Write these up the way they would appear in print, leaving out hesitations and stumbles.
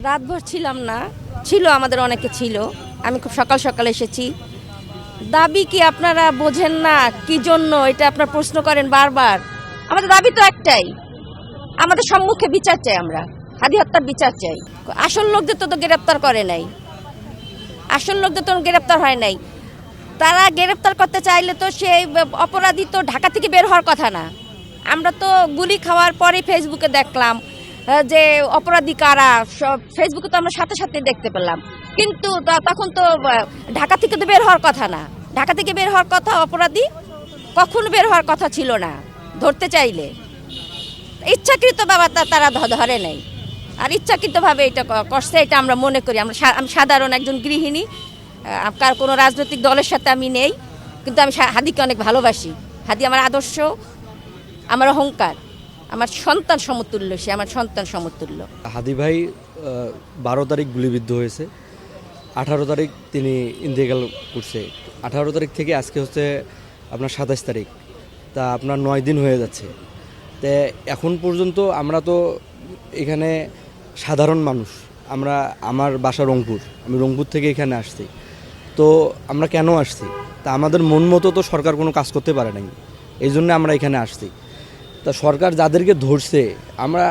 রাতভর ছিলাম না, ছিল আমাদের অনেকে ছিল। আমি খুব সকাল সকাল এসেছি। দাবি কি আপনারা বোঝেন না? কি জন্য এটা আপনারা প্রশ্ন করেন বারবার? আমাদের দাবি তো একটাই, আমাদের সম্মুখে বিচার চাই। আমরা হাদি হত্যার বিচার চাই। আসল লোকদের তো গ্রেপ্তার করে নাই, আসল লোকদের তো গ্রেপ্তার হয় নাই। তারা গ্রেপ্তার করতে চাইলে তো সেই অপরাধী তো ঢাকা থেকে বের হওয়ার কথা না। আমরা তো গুলি খাওয়ার পরে ফেসবুকে দেখলাম যে অপরাধী কারা, সব ফেসবুকে তো আমরা সাথে সাথে দেখতে পেলাম। কিন্তু তখন তো ঢাকা থেকে তো বের হওয়ার কথা না। ঢাকা থেকে বের হওয়ার কথা, অপরাধী কখনো বের হওয়ার কথা ছিল না। ধরতে চাইলে ইচ্ছাকৃত বাবা তারা ধরে নেই, আর ইচ্ছাকৃতভাবে এটা করছে, এটা আমরা মনে করি। আমি সাধারণ একজন গৃহিণী, কার কোনো রাজনৈতিক দলের সাথে আমি নেই, কিন্তু আমি হাদিকে অনেক ভালোবাসি। হাদি আমার আদর্শ, আমার অহংকার, আমার সন্তান সমতুল্য। সে আমার সন্তান সমতুল্য। হাদি ভাই 12 তারিখ গুলিবিদ্ধ হয়েছে, 18 তারিখ তিনি ইন্তেকাল করছে। 18 তারিখ থেকে আজকে হচ্ছে আপনার 27 তারিখ, তা আপনার 9 দিন হয়ে যাচ্ছে। তা এখন পর্যন্ত আমরা তো এখানে সাধারণ মানুষ, আমার বাসা রংপুর, আমি রংপুর থেকে এখানে আসছি। তো আমরা কেন আসছি? তা আমাদের মন মতো তো সরকার কোনো কাজ করতে পারে নাই, এই জন্য আমরা এখানে আসছি। তা সরকার যাদেরকে ধরছে, আমরা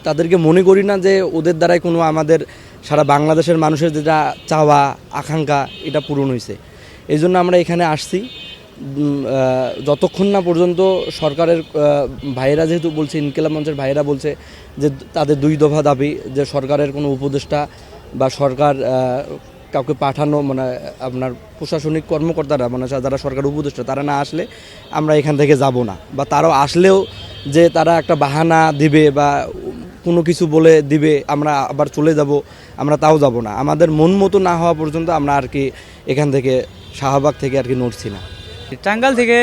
তাদেরকে মনে করি না যে ওদের দ্বারাই কোনো আমাদের সারা বাংলাদেশের মানুষের যেটা চাওয়া আকাঙ্ক্ষা এটা পূরণ হয়েছে। এই জন্য আমরা এখানে আসছি। যতক্ষণ না পর্যন্ত সরকারের ভাইয়েরা যেহেতু বলছে, ইনকিলাব মঞ্চের ভাইয়েরা বলছে যে তাদের 2 দফা দাবি, যে সরকারের কোনো উপদেষ্টা বা সরকার কাউকে পাঠানো, মানে আপনার প্রশাসনিক কর্মকর্তারা, মানে যারা সরকার উপদেষ্টা, তারা না আসলে আমরা এখান থেকে যাব না। বা তারাও আসলেও যে তারা একটা বাহানা দিবে বা কোনো কিছু বলে দিবে আমরা আবার চলে যাব, আমরা তাও যাব না। আমাদের মন মতো না হওয়া পর্যন্ত আমরা আর কি এখান থেকে, শাহবাগ থেকে আর কি নড়ছি না। টাঙ্গাইল থেকে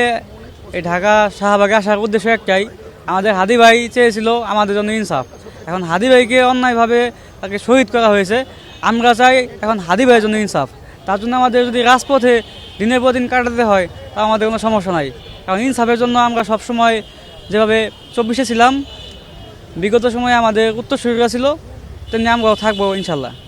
এই ঢাকা শাহবাগে আসার উদ্দেশ্য একটাই, আমাদের হাদি ভাই চেয়েছিল আমাদের জন্য ইনসাফ। এখন হাদি ভাইকে অন্যায়ভাবে তাকে শহীদ করা হয়েছে। আমরা চাই এখন হাদি ভাইয়ের জন্য ইনসাফ। তার জন্য আমাদের যদি রাজপথে দিনের পর দিন কাটাতে হয়, তা আমাদের কোনো সমস্যা নাই। কারণ ইনসাফের জন্য আমরা সবসময় যেভাবে 24-এ ছিলাম, বিগত সময়ে আমাদের উত্তরসূরিরা ছিল, তেমনি আমরাও থাকবো ইনশাল্লাহ।